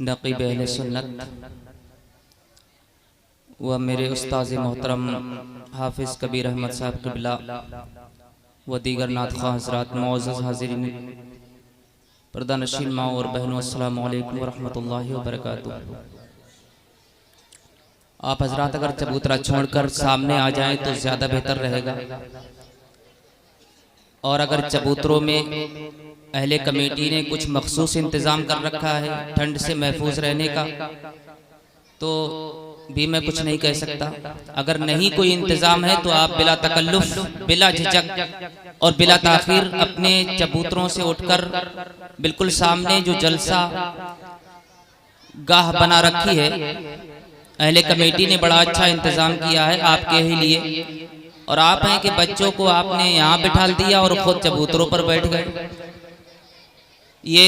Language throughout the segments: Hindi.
नक़ीब अहले सुन्नत व मेरे उस्ताज़ मोहतरम हाफिज़ कबीर अहमद साहब क़िबला व दीगर नातख़्वाह हज़रात, मुअज़्ज़ज़ हाज़िरीन, पर्दानशीन माँ और बहनों, अस्सलामु अलैकुम व रहमतुल्लाहि व बरकातुहू। आप हज़रात अगर चबूतरा छोड़कर सामने आ जाएं तो ज़्यादा बेहतर रहेगा, और अगर चबूतरों में अहले कमेटी ने कुछ मखसूस इंतज़ाम कर रखा है ठंड से महफूज रहने का, तो भी मैं कुछ नहीं कह सकता। अगर नहीं कोई इंतज़ाम है तो आप बिला तकल्लुफ़, बिला झिझक और बिला ताख़ीर अपने चबूतरों से उठकर बिल्कुल सामने जो जलसा गाह बना रखी है, अहले कमेटी ने बड़ा अच्छा इंतज़ाम किया है आपके ही लिए, और आप हैं कि बच्चों को आपने यहाँ बिठा दिया और खुद चबूतरों पर बैठ गए। ये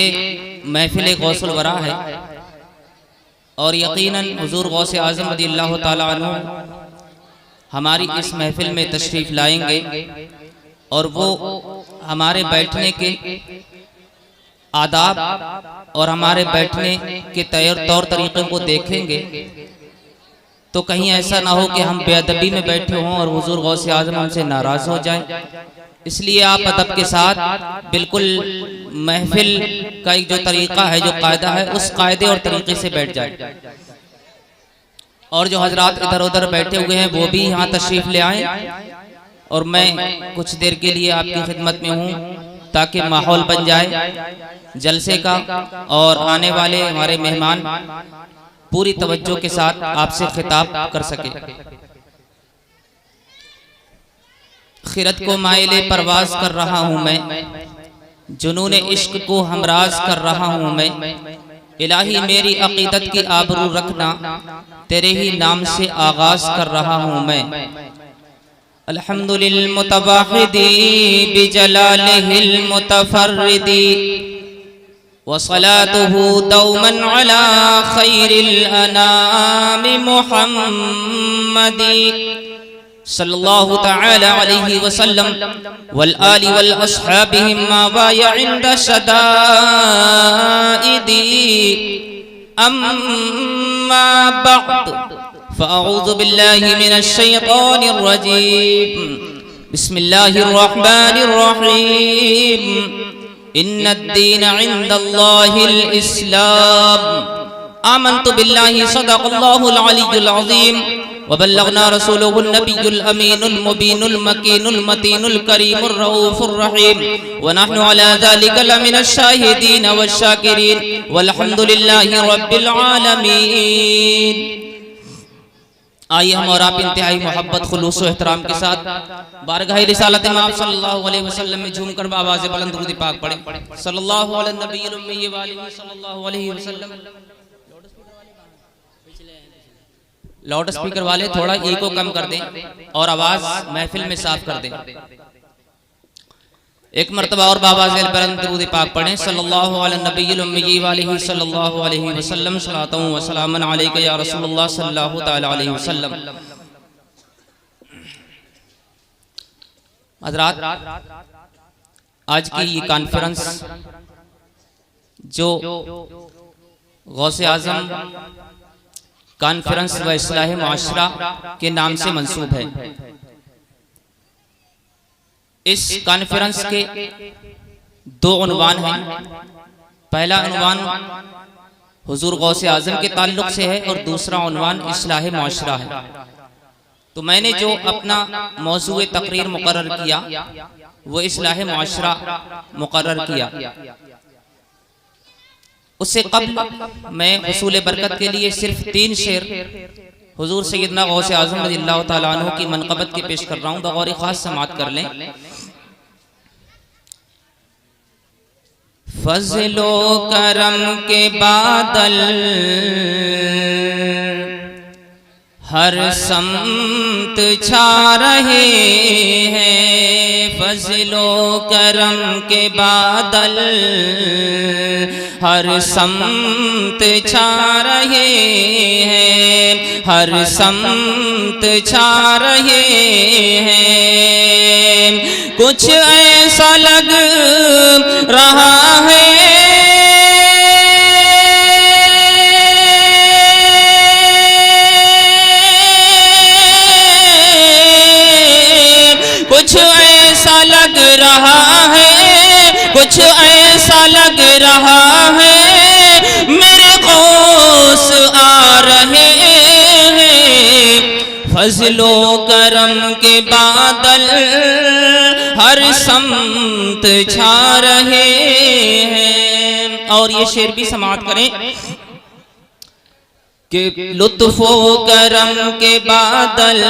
महफिल गौसुल वरा है, और यकीनन हुजूर गौसे आज़म रज़ियल्लाहु ताला अन्हु हमारी इस महफिल में तशरीफ़ लाएंगे और वो हमारे बैठने के आदाब और हमारे बैठने के तौर तरीक़ों को देखेंगे, तो कहीं ऐसा ना हो कि हम बेअदबी में बैठे हों और हुजूर गौसे आज़म हमसे नाराज़ हो जाए। इसलिए आप अदब के साथ बिल्कुल महफिल का एक जो तरीक़ा है, जो कायदा है, उस कायदे और तरीक़े से बैठ जाए। और जो हजरात इधर उधर बैठे हुए हैं वो भी यहाँ तशरीफ़ ले आएँ, और मैं कुछ देर के लिए आपकी खिदमत में हूँ ताकि माहौल बन जाए जलसे का, और आने वाले हमारे मेहमान पूरी तवज्जो के साथ आपसे खिताब कर सके। खिरत को माइले परवाज कर रहा हूँ मैं, जुनून इश्क को हमराज कर रहा हूँ मैं। इलाही मेरी अकीदत की आबरू रखना, तेरे ही नाम से आगाज कर रहा हूँ मैं। अल्हम्दुलिल मुतवाहिदी बिजलालिहिल मुतफर्रिदी वसलातुहु दौमन अला खैरिल अनामि मुहम्मदी सल्लल्लाहु तआला अलैहि वसल्लम वल आलि वल अस्हाबिहिम मा वाया इंद शदाइदी अम्मा बअद फअऊज़ु बिल्लाहि मिनश शैतानिर रजीम बिस्मिल्लाहिर रहमानिर रहीम इन्नद्दीन इंदल्लाहिल इस्लाम आमन्तु बिल्लाहि सदक़ल्लाहुल अलिय्युल अज़ीम वबल्लगना रसूलुहुन नबियुल अमीनुल मुबीनुल मकीनुल मतीनुल करीमुर रऊफुर रहीम व नहनु अला ज़ालिका लमिनश शाहिदीन वश्शाकिरीन वल्हम्दुलिल्लाहि रब्बिल आलमीन। आइए हम और आप इंतहाई मोहब्बत, खुलूस और एहतराम के साथ बारगाह रिसालत में आप सल्लल्लाहु अलैहि वसल्लम में झूमकर आवाज़ बुलंद दुरूद पाक पढ़ें। सल्लल्लाहु अलैहि नबिय्युल उम्मी व आलिहि सल्लल्लाहु अलैहि वसल्लम। लाउड स्पीकर वाले थोड़ा इको कम कर दें और आवाज महफिल में साफ कर दें। एक मर्तबा और बाबाज़ बुलंद दुरूद पाक पढ़ें। सल्लल्लाहु अलैहि नबिय्युल उम्मी व आलिहि सल्लल्लाहु अलैहि वसल्लम। सलातु व सलामन अलैका या रसूलुल्लाह सल्लल्लाहु तआला अलैहि वसल्लम। हज़रात, आज की ये कॉन्फ्रेंस जो गौसे आज़म कॉन्फ्रेंस व इस्लाह मुआशरा के नाम से मंसूब है, इस कॉन्फ्रेंस के दो उन्वान हैं। पहला उन्वान हुजूर गौसे आज़म के ताल्लुक से है और दूसरा उन्वान इस्लाह मुआशरा है। तो मैंने जो अपना मौज़ूए तकरीर मुकर्रर किया वो इस्लाह मुआशरा मुकर्रर किया। उससे कब्ल मैं हुसूल बरकत के लिए सिर्फ 3 शेर हुजूर सैयदना गौसे आज़म रज़ियल्लाहु ताला अन्हु की मनक़बत के पेश कर रहा हूँ। बग़ौर ख़ास समात कर लें। फज़लो करम के बादल हर समत छा रहे हैं, फज़लो करम के बादल हर समत छा रहे हैं, हर समत छा रहे हैं। कुछ ऐसा लग रहा है फजलो करम के बादल हर समत छा रहे हैं। और ये शेर भी समाप्त करें कि लुत्फो करम के बादल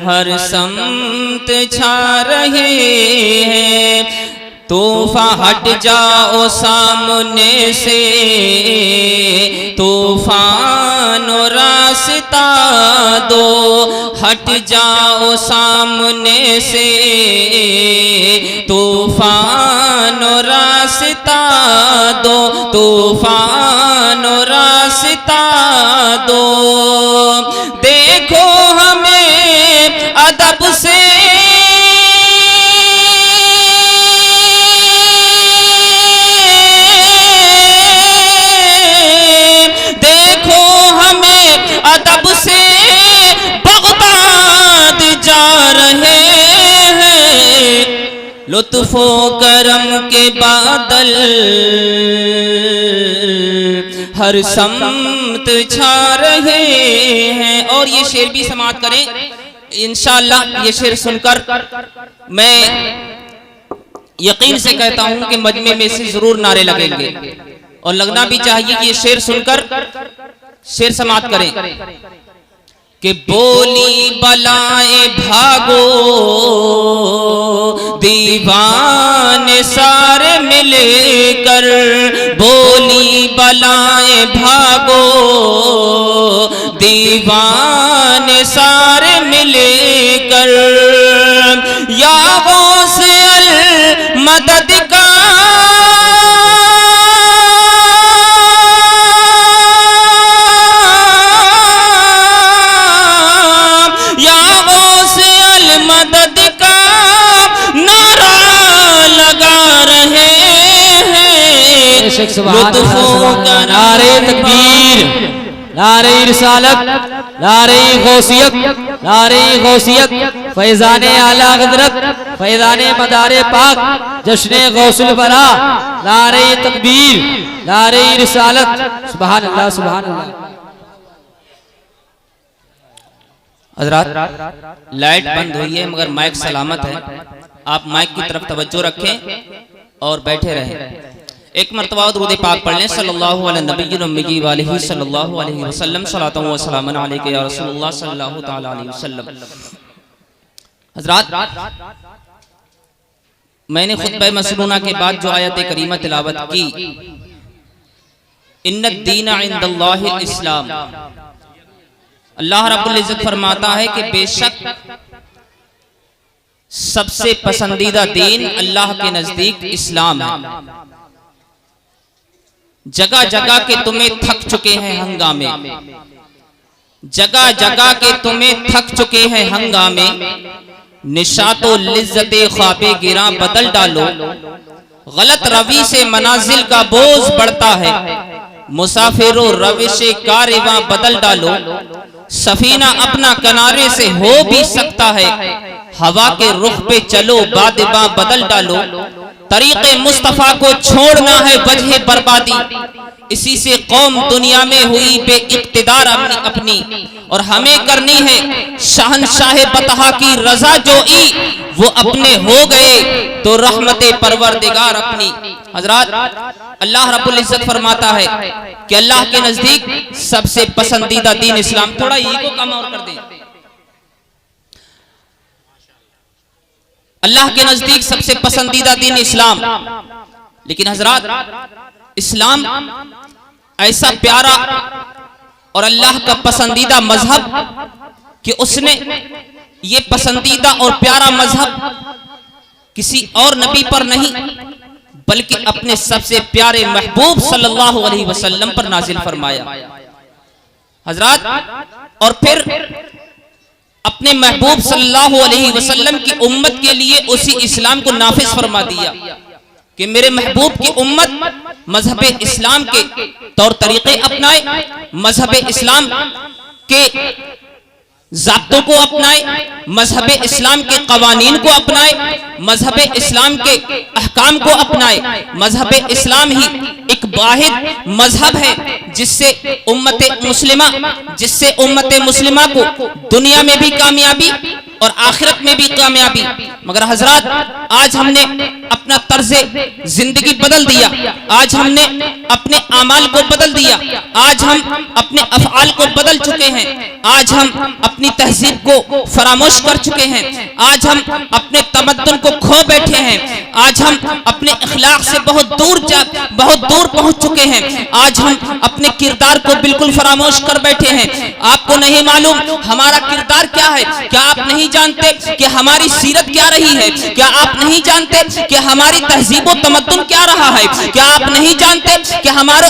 हर समत छा रहे हैं। तूफान हट जाओ सामने से, तूफान रास्ता दो, हट जाओ सामने से, तूफान रास्ता दो, तूफान रास्ता दो। देखो हमें अदब से अदब से बगदाद जा रहे हैं। लुत्फो करम के बादल हर समत छा रहे हैं। और ये शेर भी समाप्त करें इंशाअल्लाह। ये शेर सुनकर मैं यकीन से कहता हूं कि मजमे में से जरूर नारे लगेंगे और लगना भी चाहिए। ये शेर सुनकर शेर समाप्त करें कि बोली बलाएं भागो दीवाने सारे मिलकर, बोली बलाएं भागो दीवाने सारे मिलकर, या गौस अल मदद का मदद का नारा लगा रहे हैं। लुत्फों का नारे तकबीर, नारे रिसालत, नारे गौसियत, नारे गौसियत, फैज़ाने आला हज़रत, फैज़ाने मदारे पाक, जश्ने गौसुल बरा, नारे तकबीर, नारे रिसालत। सुभान अल्लाह, सुभान अल्लाह। हज़रात लाइट बंद हुई है मगर माइक सलामत है। आप माइक की तरफ तवज्जो रखें और बैठे रहें। एक मरतबा दुरूद पाक पढ़ लें सल्लल्लाहु अलैहि नबी उम्मी वालिही सल्लल्लाहु अलैहि वसल्लम सलातु व सलामुन अलैका या रसूलुल्लाह सल्लल्लाहु तआला अलैहि वसल्लम। हज़रात मैंने खुतबा मसनूना के बाद जो आयत करीमा तिलावत की, इन्नद दीन इंदल्लाहिल इस्लाम, अल्लाह रब्बुल इज्जत फरमाता है कि बेशक सबसे पसंदीदा दीन अल्लाह के नजदीक इस्लाम है। जगह जगह के तुम्हें थक चुके हैं हंगामे, जगह जगह के तुम्हें थक चुके हैं हंगामे, निशातो लिज्जते ख्वाबे गिरा बदल डालो, गलत रवी से मनाजिल का बोझ बढ़ता है, मुसाफिरों रविशे कारवां बदल डालो, सफीना अपना किनारे से हो भी सकता है, हवा के रुख पे चलो बादबा बदल डालो, तरीक़े मुस्तफ़ा को छोड़ना है वजह बर्बादी, इसी से कौम दुनिया में हुई बेइक़्तिदार अपनी, और हमें करनी है शहनशाह बतहा की रजा जोई, वो अपने हो गए तो रहमते परवरदिगार अपनी। हज़रात अल्लाह रब्बुल इज्जत फरमाता है कि अल्लाह के नजदीक सबसे पसंदीदा दीन इस्लाम। थोड़ा ईगो कम और कर दें। अल्लाह के नजदीक सबसे पसंदीदा दीन इस्लाम। लेकिन हजरात इस्लाम ऐसा प्यारा और अल्लाह का पसंदीदा मजहब कि उसने ये पसंदीदा और प्यारा मजहब किसी और नबी पर नहीं बल्कि अपने सबसे प्यारे महबूब सल्लल्लाहु अलैहि वसल्लम पर नाजिल फरमाया। हजरात और फिर अपने महबूब सल्लल्लाहु अलैहि वसल्लम की उम्मत के लिए उसी इस्लाम को नाफिज फरमा दिया कि मेरे महबूब की उम्मत मजहब इस्लाम के तौर तरीके अपनाए, मजहब इस्लाम के ज़ाब्तों को अपनाए, मजहब इस्लाम के कवानीन को अपनाए, मजहब इस्लाम के अहकाम को अपनाए, मजहब इस्लाम ही एक वाहिद मजहब है जिससे उम्मत मुस्लिमा को दुनिया में भी कामयाबी और आखिरत में भी कामयाबी। मगर हजरात, आज हमने अपना तर्ज़े जिंदगी बदल दिया, आज हमने अपने आमाल को बदल दिया, आज हम अपने अफ़आल को बदल चुके हैं, आज हम अपनी तहजीब को फरामोश कर चुके हैं, आज हम अपने तमद्दुन को खो बैठे हैं, आज हम अपने अखलाक से बहुत दूर पहुंच चुके हैं, आज हम अपने किरदार को बिल्कुल फरामोश कर बैठे हैं। आपको नहीं मालूम हमारा किरदार क्या है? क्या आप नहीं जानते कि हमारी सीरत क्या रही है? क्या आप नहीं जानते कि हमारी तहजीब व तमद्दुन क्या रहा है? क्या आप नहीं जानते कि हमारे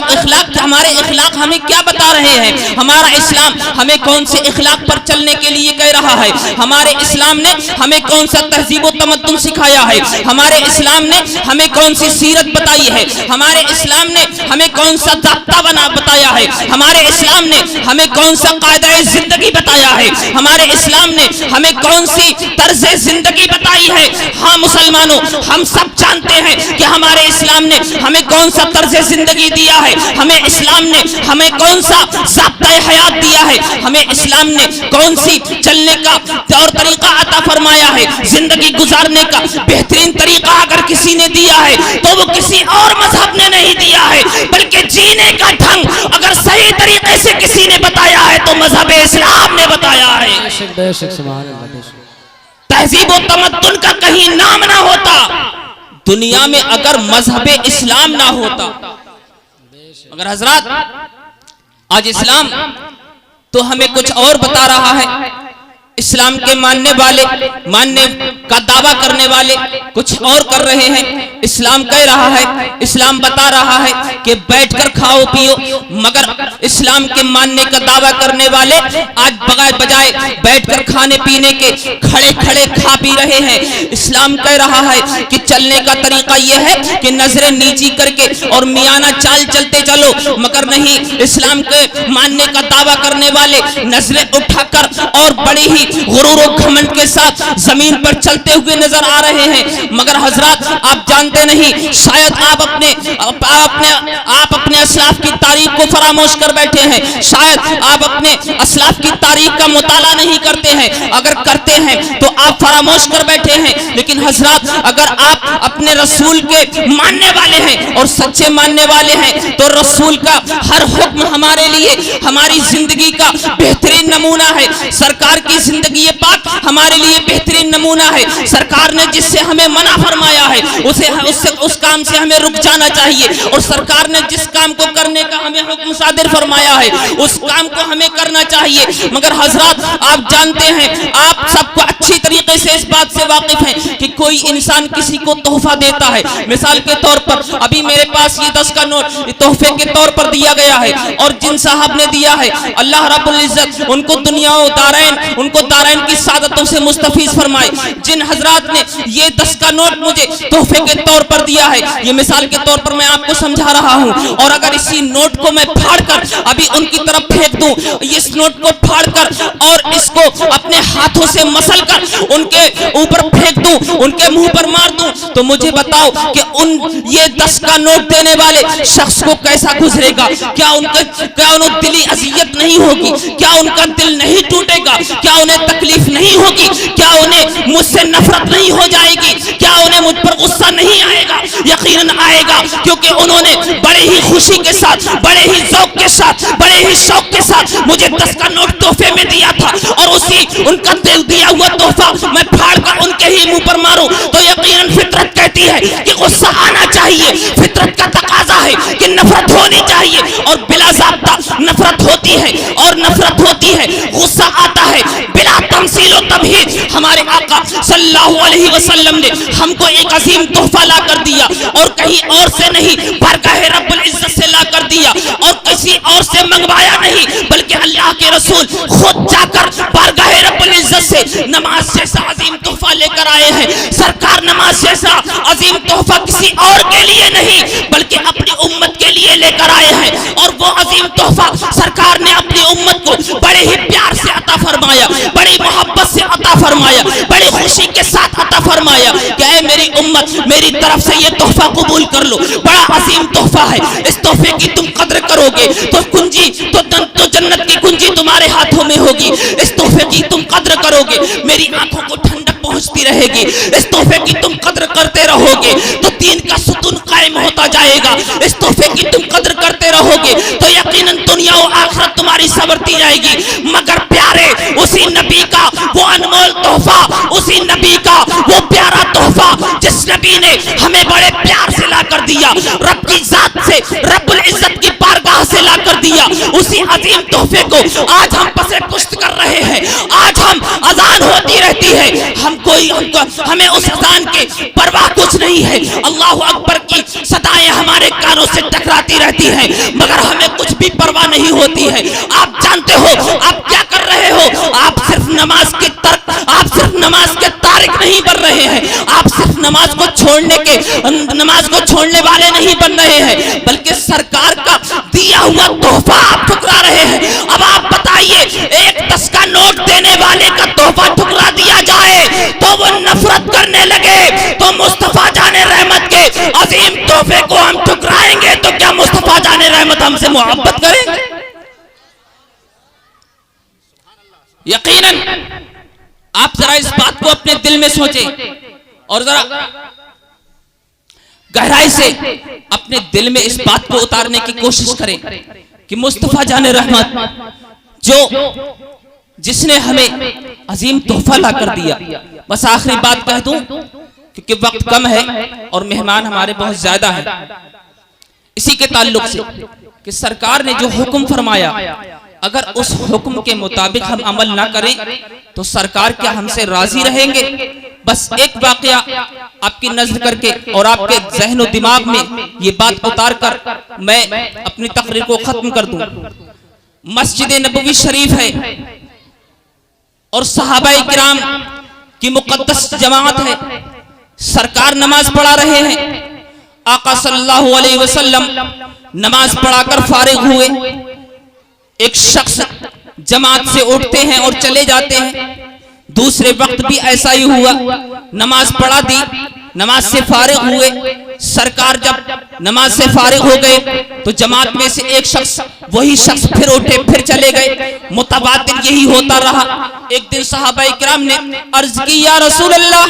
इखलाक हमें क्या बता रहे हैं? हमारा इस्लाम हमें कौन से इखलाक पर चलने के लिए कह रहा है? हमारे इस्लाम ने हमें कौन सा तहजीब व तमद्दुन सिखाया है? हमारे इस्लाम ने हमें कौन सी सीरत बताई है? हमारे इस्लाम ने हमें कौन सा ज़ाब्ता बताया है? हमारे इस्लाम ने हमें कौन सा कायदा जिंदगी बताया है? हमारे इस्लाम ने हमें कौन सी तर्ज जिंदगी बताई है? हाँ मुसलमानों, हम सब जानते हैं कि हमारे इस्लाम ने हमें कौन सा तर्ज जिंदगी दिया है, हमें इस्लाम ने हमें कौन सा ज़ाब्ता हयात दिया है, हमें इस्लाम ने कौन सी चलने का तौर तरीका अता फरमाया है। जिंदगी गुजारने का बेहतरीन तरीका अगर किसी ने दिया है तो वो किसी और मजहब ने नहीं दिया है, बल्कि जीने का ढंग अगर सही तरीके से किसी ने बताया है तो मजहब इस्लाम ने बताया है। तहजीब व तमद्दुन का कहीं नाम ना होता दुनिया में अगर मजहब इस्लाम ना होता। मगर हजरात, आज इस्लाम तो हमें कुछ और बता रहा है। इस्लाम के मानने का दावा करने वाले कुछ और कर रहे हैं। इस्लाम कह रहा है, इस्लाम बता रहा है कि बैठकर खाओ पियो, मगर इस्लाम के मानने का दावा करने वाले आज बजाय बैठकर खाने पीने के खड़े खड़े खा पी रहे हैं। इस्लाम कह रहा है कि चलने का तरीका यह है कि नजरें नीची करके और मियाना चाल चलते चलो, मगर नहीं, इस्लाम के मानने का दावा करने वाले नजरें उठाकर और बड़ी ही गुरूर और घमंड के साथ जमीन पर चलते हुए नजर आ रहे हैं। मगर हजरात, आप जानते नहीं, शायद आप अपने असलाफ की तारीख को फरामोश कर बैठे हैं, शायद आप अपने असलाफ की तारीख का मुताला नहीं करते हैं। अगर करते हैं तो आप फरामोश कर बैठे हैं। लेकिन हजरात, अगर आप अपने रसूल के मानने वाले हैं और सच्चे मानने वाले हैं तो रसूल का हर हुक्म हमारे लिए हमारी जिंदगी का बेहतरीन नमूना है। सरकार की जिंदगी पाक हमारे लिए बेहतरीन नमूना है। सरकार ने जिससे हमें मना फरमाया है उस काम से हमें रुक जाना चाहिए, और सरकार ने जिस काम को करने का हमें हुक्म सादिर फरमाया है उस काम को हमें करना चाहिए। मगर हजरात, आप जानते हैं, आप सबको अच्छी तरीके से इस बात से वाकिफ हैं कि कोई इंसान किसी को तोहफा देता है। मिसाल के तौर पर अभी मेरे पास ये 10 का नोट तोहफे के तौर पर दिया गया है, और जिन साहब ने दिया है अल्लाह रब्बुल इज्जत उनको दुनिया और दारैन की सादतों से मुस्तफीज फरमाए। जिन हजरात ने ये 10 का नोट मुझे तोहफे के तौर पर दिया है, ये मिसाल के तौर पर मैं आपको समझा रहा हूँ, और अगर इसी नोट को मैं फाड़कर अभी उनकी तरफ फेंक दूं, इस नोट को फाड़कर और इसको अपने हाथों से मसल कर उनके ऊपर फेंक दूं, उनके मुंह पर मार दूं, तो मुझे बताओ कि ये 10 का नोट देने वाले शख्स को कैसा गुजरेगा? क्या उन्हें दिली अजियत नहीं होगी? क्या उनका दिल नहीं टूटेगा? क्या उन्हें तकलीफ नहीं होगी? क्या उन्हें मुझसे नफरत नहीं हो जाएगी? क्या उन्हें मुझ पर गुस्सा नहीं आएगा? यकीनन आएगा, क्योंकि उन्होंने बड़े ही खुशी के साथ, बड़े ही ज़ौक़ के साथ, बड़े ही शौक के साथ मुझे 10 का नोट तोहफे में दिया था, और उसी उनका दिया हुआ तोहफा मैं फाड़कर उनके ही मुंह पर मारूं तो यकीनन फितरत कहती है कि गुस्सा आना चाहिए। फितरत का तकाजा है कि नफरत होनी चाहिए, और बिला ज़ाब्ता नफरत होती है, और नफरत होती है, गुस्सा आता है बिला तमसील व तमहीद। हमारे आका सल्लल्लाहु अलैहि वसल्लम ने हमको एक अजीम तोहफा ला कर दिया, और कहीं और से नहीं, बारगाह रब्बुल इज्जत से ला कर दिया, और किसी और से मंगवाया नहीं, बल्कि अल्लाह के रसूल खुद जाकर बारगाह रब्बुल इज्जत से नमाज जैसा अजीम तोहफा लेकर आए हैं। सरकार नमाज जैसा अजीम तोहफा किसी और के लिए नहीं, बल्कि अपनी उम्मत के लिए लिए लेकर आए हैं। और वो अजीम तोहफा सरकार ने अपनी उम्मत को बड़े ही प्यार से अता फरमाया, बड़ी मोहब्बत से अता फरमाया, बड़ी खुशी के साथ अता फरमाया कि ऐ मेरी उम्मत, मेरी तरफ से ये तोहफा कबूल कर लो। बड़ा अजीम तोहफा है, इस तोहफे की तुम कद्र करोगे तो कुंजी तो जन्नत की कुंजी तुम्हारे हाथों में होगी। इस तोहफे की तुम कद्र करोगे, मेरी आंखों को ठंडक पहुंचती रहेगी। इस तोहफे की तुम कद्र करते रहोगे तो दीन का सुतून कायम होता जाएगा। इस तोहफे की तुम कद्र करते रहोगे तो यकीनन दुनिया और आखिरत तुम्हारी संवरती जाएगी। मगर प्यारे, उसी नबी का वो अनमोल तोहफा, उसी नबी का वो प्यारा तोहफा जिस नबी ने हमें बड़े प्यार से ला कर दिया, रब की जात से, रब्बुल इज्जत की बारगाह से ला कर दिया, उसी अजीम तोहफे को आज हम पसे पुष्ट कर रहे हैं। आज हम अजान होती रहती है, हमें उस अजान के परवाह कुछ नहीं है। अल्लाह अकबर की सदाएं हमारे कानों से टकराती रहती हैं, मगर हमें कुछ भी परवाह नहीं होती है। आप जानते हो आप क्या कर रहे हो? आप सिर्फ नमाज के तारिक नहीं बन रहे हैं, आप सिर्फ नमाज को छोड़ने वाले नहीं बन रहे हैं, बल्कि सरकार का दिया हुआ तोहफा आप ठुकरा रहे हैं। अब आप बताइए, एक 10 का नोट देने वाले का तोहफा ठुकरा दिया जाए तो वो नफरत करने लगे, तो मुस्तफा जाने रहमत के अजीम तोहफे को हम ठुकराएंगे तो क्या मुस्तफा जाने रहमत हमसे मोहब्बत करेंगे? यकीनन आप जरा इस बात को अपने दिल में सोचें और जरा गहराई से अपने दिल में इस बात को उतारने की कोशिश करें कि मुस्तफा जाने रहमत जिसने हमें अजीम तोहफा ला कर दिया। बस आखिरी बात कह दूं क्योंकि वक्त कम है और मेहमान हमारे बहुत ज्यादा हैं। इसी के ताल्लुक से कि सरकार ने जो हुक्म फरमाया, अगर उस हुक्म के मुताबिक हम अमल ना करें तो सरकार क्या हमसे राजी रहेंगे? बस एक वाकया आपकी नजर करके और आपके जहन और दिमाग में ये बात उतार कर मैं अपनी तकरीर को खत्म कर दूं। मस्जिद नबवी शरीफ है और सहाबाए किराम की मुकद्दस जमात है। सरकार नमाज पढ़ा रहे हैं, आका सल्लल्लाहु अलैहि वसल्लम नमाज पढ़ाकर फारिग हुए। एक शख्स जमात से उठते हैं और चले जाते हैं। दूसरे वक्त भी ऐसा ही हुआ, नमाज पढ़ा दी, नमाज से फारिग हुए। सरकार जब नमाज से फारिग हो गए तो जमात में से एक शख्स, वही शख्स फिर उठे, फिर चले गए। मुतबादिल यही होता रहा। एक दिन सहाबाए किराम ने अर्ज की, या रसूल अल्लाह,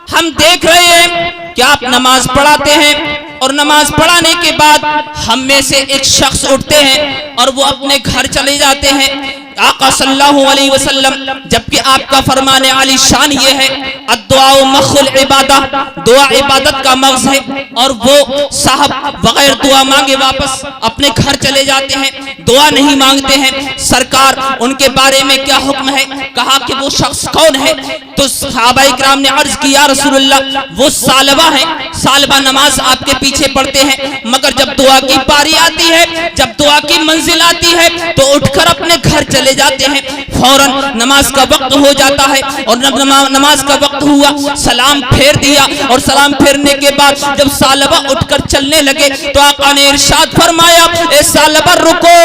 हम देख रहे हैं कि आप नमाज पढ़ाते हैं और नमाज पढ़ाने के बाद हम में से एक शख्स उठते हैं और वो अपने घर चले जाते हैं। आका सल्लल्लाहु अलैहि वसल्लम, जबकि आपका फरमाने आली शान ये है, अद्दुआ मखुल इबादत, दुआ इबादत का मग़ज़ है, और वो साहब बगैर दुआ मांगे वापस अपने घर चले जाते हैं, दुआ नहीं मांगते हैं। सरकार उनके बारे में क्या हुक्म है? कहा कि वो शख्स कौन है? तो सहाबाए किराम ने अर्ज किया, रसूलुल्लाह, वो सालबा है, सालबा नमाज आपके पीछे पढ़ते हैं, मगर जब दुआ की पारी आती है, जब दुआ की मंजिल आती है तो उठकर अपने घर चले जाते हैं। फौरन नमाज का वक्त हो जाता है और नमाज का वक्त हुआ, सलाम फेर दिया और सलाम फेरने के बाद जब सालबा उठकर चलने लगे तो आका ने इरशाद फरमाया, ए सालबा रुको।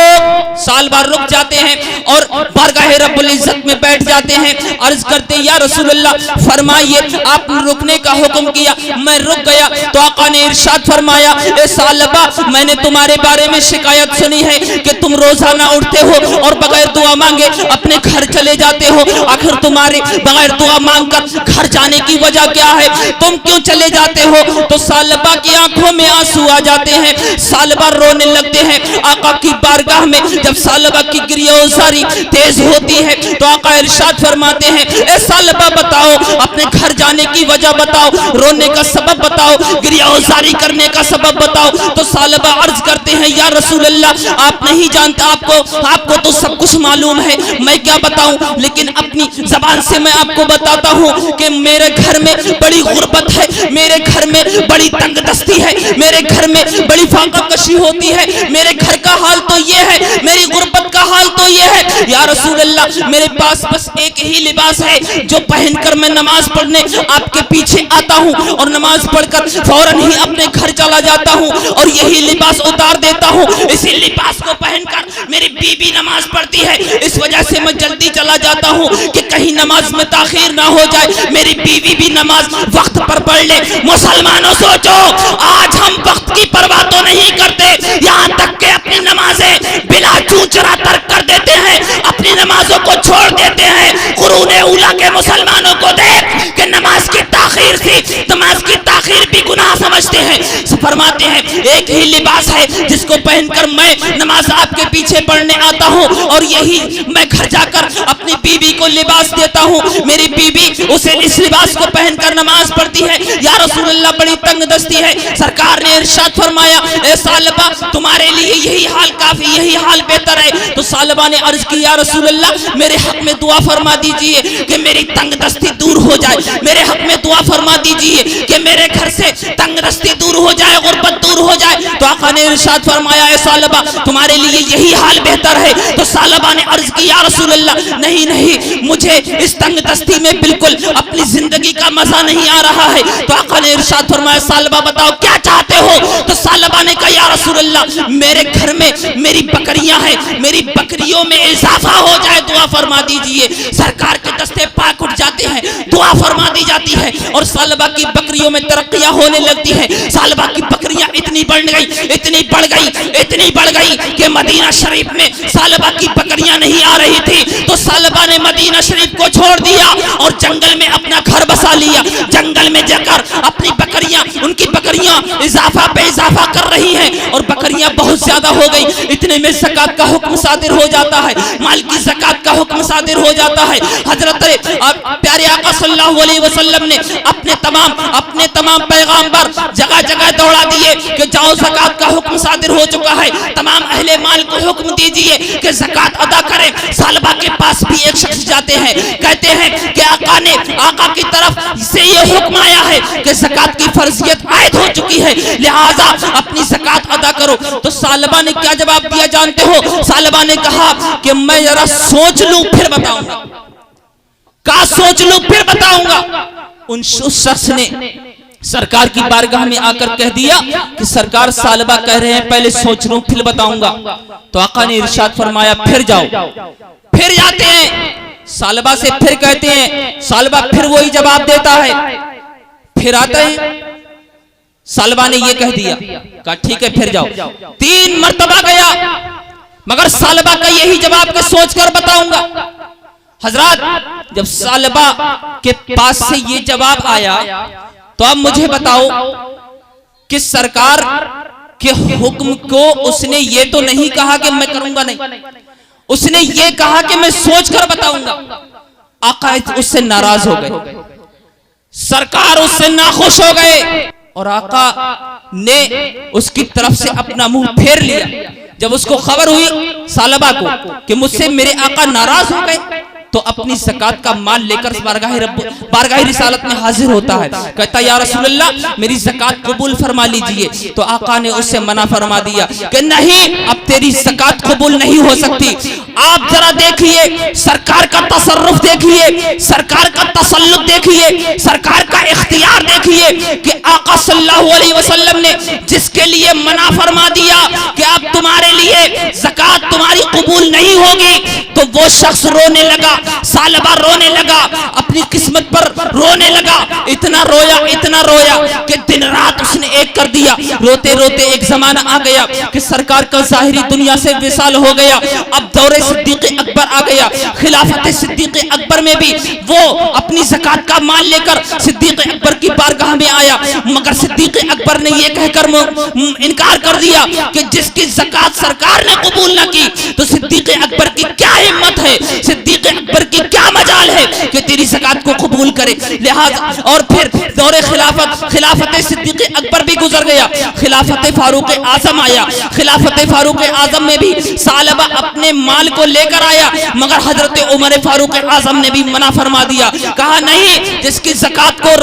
सालबा रुक जाते हैं और बारगाह रब्बुल इज्जत में बैठ जाते हैं। अर्ज करते, या रसूलुल्लाह, फरमाइए, आपने रुकने का हुक्म किया, मैं रुक गया। तो आका ने इरशाद फरमाया, ए सालबा, मैंने तुम्हारे बारे में शिकायत सुनी है कि तुम रोजाना उठते हो और बगैर दुआ मांगे अपने घर चले जाते हो। आखिर तुम्हारे बगैर दुआ मांगकर घर जाने की वजह क्या है? तुम क्यों चले जाते हो? तो सालबा की आंखों में आंसू आ जाते हैं, सालबा रोने लगते हैं। आका की बारगाह में जब सालबा की गिरियाज़ारी तेज होती है तो आका इरशाद फरमाते हैं, ए सालबा, बताओ, अपने घर जाने की वजह बताओ, रोने का सबब बताओ, गिरियाज़ारी करने का सबब बताओ। तो सालबा अर्ज करते हैं, या रसूल अल्लाह, आप नहीं जानता, आपको तो सब कुछ मालूम है, मैं क्या बताऊं, लेकिन अपनी जबान से मैं आपको बताता हूं कि मेरे घर में बड़ी गुर्बत है, मेरे घर में बड़ी तंगदस्ती है, मेरे घर में बड़ी फाका कशी होती है, मेरे घर का हाल तो ये है, मेरी गुर्बत का हाल तो ये है। या रसूल अल्लाह, मेरे पास बस एक ही लिबास है जो पहनकर मैं नमाज पढ़ने आपके पीछे आता हूँ और नमाज पढ़कर फौरन ही अपने घर चला जाता हूँ और यही लिबास उतार देता हूँ। इसी लिबास को पहनकर मेरी बीबी नमाज पढ़ती है, इस वजह से मैं जल्दी चला जाता हूँ कि कहीं नमाज में ताखीर ना हो जाए, मेरी बीवी भी नमाज वक्त पर पढ़ ले। मुसलमानों सोचो, आज हम वक्त की परवाह तो नहीं करते, यहाँ तक के अपनी नमाजें बिला चूचरा तर्क कर देते हैं, अपनी नमाजों को छोड़ देते हैं। कुरूने उला के मुसलमानों को देख कि नमाज की ताखीर थी, नमाज की ताखीर भी गुनाह समझते हैं। फरमाते हैं एक ही लिबास है जिसको पहनकर मैं नमाज आपके पीछे पढ़ने आता हूँ और यही मैं घर जाकर अपनी बीवी को लिबास देता हूँ, मेरी बीवी उसे इस लिबास को पहनकर नमाज पढ़ती है। या रसूल अल्लाह, बड़ी तंगदस्ती है। सरकार ने इरशाद फरमाया, ए सालबा, तुम्हारे लिए यही हाल काफी, यही हाल बेहतर है। तो सालबा ने अर्ज की, या रसूल अल्लाह, मेरे हक में दुआ फरमा दीजिए कि मेरी तंगदस्ती दूर हो जाए, मेरे हक में दुआ फरमा दीजिए कि मेरे घर से तंगदस्ती दूर हो जाए, गुर्बत दूर हो जाए। तो आका ने इरशाद फरमाया, ए सालबा, तुम्हारे लिए यही हाल बेहतर है। तो सालबा ने अर्ज की, या रसूल अल्लाह, नहीं नहीं, मुझे इस तंगदस्ती में बिल्कुल अपनी जिंदगी का मजा नहीं आ रहा है। तो आका ने इरशाद फरमाया, सालबा बताओ क्या चाहते हो? तो सालबा ने कहा, या रसूल अल्लाह, मेरे घर में मेरी बकरियां हैं, मेरी बकरियों में इजाफा हो जाए, दुआ फरमा दीजिए। सरकार के दस्ते पाक उठ जाते हैं, दुआ फरमा दी जाती है और सालबा की बकरियों में तरक्कियां होने लगती है। सालबा की बकरियां इतनी बढ़ गई, इतनी बढ़ गई, इतनी बढ़ गई कि मदीना शरीफ में सालबा की बकरियां नहीं आ रही थी। तो सालबा ने मदीना शरीफ को छोड़ दिया और जंगल में अपना घर बसा लिया। जंगल में जाकर अपनी बकरियां, उनकी बकरियां इजाफा पे इजाफा कर रही हैं और बकरियां बहुत ज्यादा हो गई। इतने में ज़कात का हुक्म सादिर हो जाता है, माल की ज़कात का हुक्म सादिर हो जाता है। हजरत प्यारे आका सल्लल्लाहु अलैहि वसल्लम ने अपने तमाम पैगाम्बर जगह जगह दौड़ा दिए कि जाओ, ज़कात का हुक्म सादिर हो चुका है, तमाम अहले माल को हुक्म दीजिए कि ज़कात अदा करें। सालबा के पास भी एक शख्स जाते हैं, कहते हैं कि आका की तरफ से ये हुक्म आया है कि ज़कात की फर्जियत आयद हो चुकी है, लिहाजा अपनी ज़कात अदा करो। तो सालबा ने क्या जवाब दिया जानते हो? सालबा ने कहा कि मैं जरा सोच लूं फिर बताऊंगा। का सोच लूं फिर बताऊंगा? उस शख्स ने सरकार की बारगाह में आकर कह दिया कि सरकार, सालबा कह रहे हैं पहले सोच लूं फिर बताऊंगा। तो आका ने इरशाद फरमाया, फिर जाओ। फिर जाते हैं, सालबा से फिर कहते हैं, सालबा फिर वही जवाब देता है। फिर आते हैं, सालबा ने ये कह दिया, कहा ठीक है फिर जाओ। 3 मर्तबा गया मगर सालबा का यही जवाब के सोचकर बताऊंगा। हजरत, जब सालबा के पास से ये जवाब आया तो अब मुझे बताओ कि सरकार के हुक्म को उसने ये तो नहीं कहा कि मैं करूंगा नहीं, उसने ये कहा कि मैं सोचकर बताऊंगा। आका उससे नाराज हो गए, सरकार उससे नाखुश हो गए और आका ने उसकी तरफ से अपना मुंह फेर लिया। जब उसको खबर हुई सालबा को कि मुझसे मेरे आका नाराज हो गए, तो अपनी ज़कात का माल लेकर बारगाह रिसालत में हाजिर होता है, कहता या रसूल अल्लाह, मेरी ज़कात कबूल फरमा लीजिए। तो आका ने उससे मना फरमा दिया कि नहीं, अब तेरी ज़कात कबूल नहीं हो सकती। आप जरा देखिए, सरकार का तसर्रुफ देखिए, सरकार का तसल्लुत देखिए, सरकार का इख्तियार देखिए कि आका सल्लल्लाहु अलैहि वसल्लम ने जिसके लिए मना फरमा दिया कि अब तुम्हारे लिए ज़कात तुम्हारी कबूल नहीं होगी, तो वो शख्स रोने लगा। सालबा रोने लगा, अपनी किस्मत पर रोने लगा। इतना रोया कि दिन रात उसने एक कर दिया। रोते रोते एक जमाना आ गया कि सरकार का ज़ाहिरी दुनिया से विसाल हो गया। अब दौरे सिद्दीक़ अकबर आ गया। खिलाफत सिद्दीक़ अकबर में भी वो अपनी ज़कात का माल लेकर सिद्दीक़ अकबर की बारगाह में आया, मगर सिद्दीक़ अकबर ने यह कहकर इनकार कर दिया कि जिसकी ज़कात सरकार ने कबूल न की, तो सिद्दीक़ अकबर की क्या हिम्मत है, सिद्दीक़ अकबर की क्या मजाल है कि तेरी ज़कात को कबूल करे। लिहाजा और फिर दौरे खिलाफत सिद्दीक़ अकबर भी गुजर गया, खिलाफत फारूक आज़म आया। खिलाफत फारूक आज़म में भी सालबा अपने माल को लेकर आया, मगर हजरत उमर फारूक आज़म ने भी मना फरमा दिया, कहा नहीं, जिसकी ज़कात को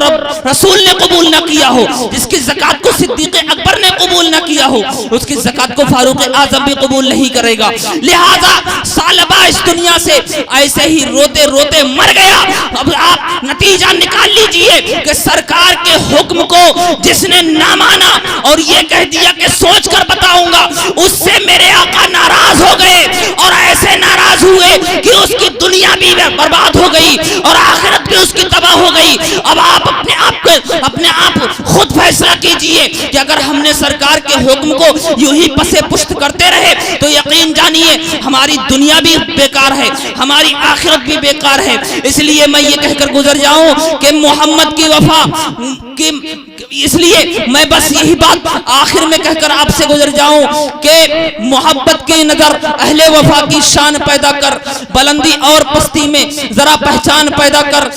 रसूल ने कबूल न किया हो, जिसकी ज़कात को सिद्दीक़ अकबर ने कबूल न किया हो, उसकी ज़कात को फारूक आज़म भी कबूल नहीं करेगा। लिहाजा सालबा इस दुनिया से ऐसे ही रोते रोते मर गया। अब आप नतीजा निकाल लीजिए कि सरकार के हुक्म को जिसने ना माना और ये कह दिया कि सोच कर बताऊंगा, उससे मेरे आका नाराज हो गए और ऐसे नाराज हुए कि उसकी दुनिया भी बर्बाद हो गई और आखिरत भी उसकी तबाह हो गई। अब आप अपने आप खुद फैसला कीजिए कि अगर हमने सरकार के हुक्म को यूं ही पसे पुष्ट करते रहे तो यकीन जानिए हमारी दुनिया भी बेकार है, हमारी आखिरत भी बेकार है। इसलिए मैं ये कहकर गुजर जाऊं कि मोहम्मद की वफा की, इसलिए मैं बस यही बात आखिर में कहकर आपसे गुजर जाऊं कि मोहब्बत की नजर अहले वफा की शान पैदा कर, बुलंदी और पस्ती में जरा पहचान पैदा कर।